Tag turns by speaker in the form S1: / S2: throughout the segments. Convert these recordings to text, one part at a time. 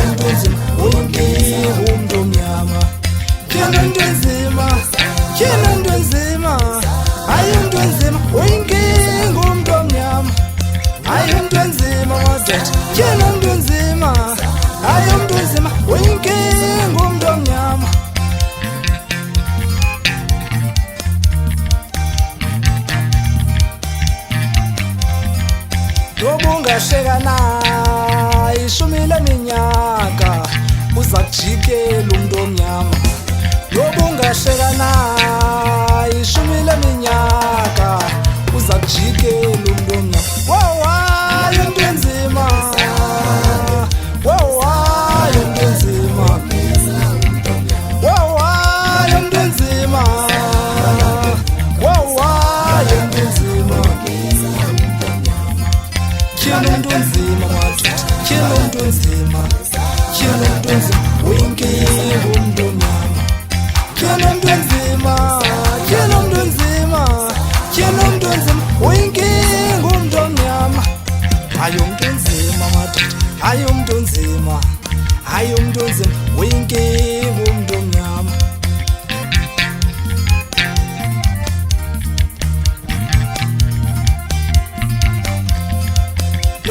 S1: umuntu onzima uyinkinga umuntu omnyama khona umuntu onzima khona umuntu onzima hayi umuntu onzima uyinkinga umuntu omnyama hayi umuntu onzima wazethu khona umuntu onzima hayi umuntu onzima uyinkinga umuntu omnyama Ubungasheka naye ishumi leminyaka uza kujikela umuntu omnyama Ubungasheka naye ishumi leminyaka uza kujikela umuntu omnyama Wow hayi umuntu onzima Wow hayi umuntu onzima Wow hayi umuntu onzima Wow hayi umuntu onzima Khona umuntu onzima wathi khona umuntu onzima khona umuntu onzima uyinkinga umuntu omnyama khona umuntu onzima khona umuntu onzima khona umuntu onzima uyinkinga umuntu omnyama hayi umuntu onzima madoda hayi umuntu onzima hayi umuntu onzima uyinkinga umuntu omnyama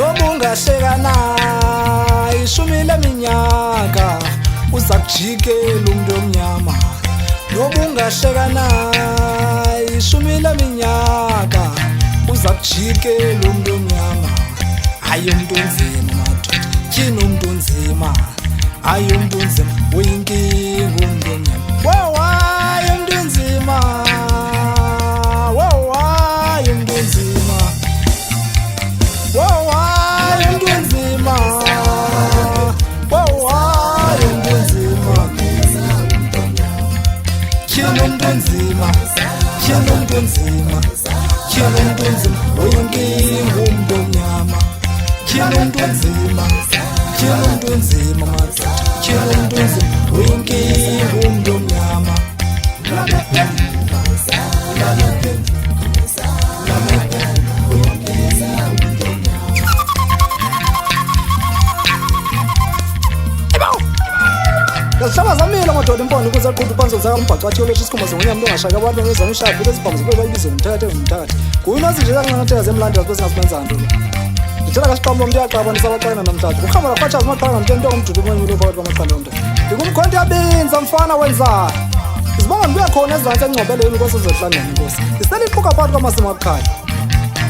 S1: Ubungasheka naye ishumi leminyaka uza kujikela umuntu omnyama Ubungasheka naye ishumi leminyaka uza kujikela umuntu omnyama hayi umuntu onzima madoda khona umuntu onzima hayi umuntu onzima uyinkinga umuntu omnyama Wow hayi umuntu onzima Wow hayi umuntu onzima Wow hayi umuntu onzima Wow hayi umuntu onzima khona umuntu onzima khona umuntu onzima khona umuntu onzima uyinkinga umuntu omnyama khona umuntu onzima khona umuntu onzima madoda khona umuntu onzima uyinkinga umuntu omnyama Ngizishaba zamile madoda impondo ukuze aqhubhe phansi zaka umbhaco wathi yolosha isikhumba zonyama longashaka abantu ngezama ishaya vele sibhamu zibe bayibize ngumthakathi ngumthakathi kuyinozi nje kanqanatheka zemlandela bese ngasibenza ntolo ngitshela kasiqamba umuntu yaqaba nisabaxana namhlanje ukhamba lafatshaza maqala ngento nto ngumjudu omanyulo phakathi kwamaqanda omntu ngumkhonto yabinza mfana wenzani Sibonga nibuya khona ezantsi engcobeleni inkosi ezohlangana inkosi isele iquka phakathi kwamasimo abukhaya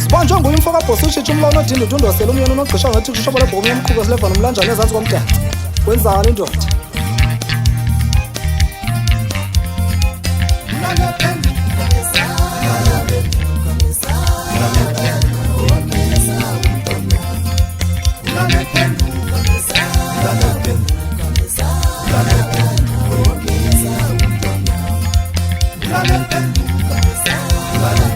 S1: Sibona njengoba imfoka bhosi ushitsha umlawu nodinda udundosela umyeni unogqisha ngathi ushobo lebhomu yomqhuko sileva nomlanjana ezantsi komthetho wenzani indoda
S2: Lana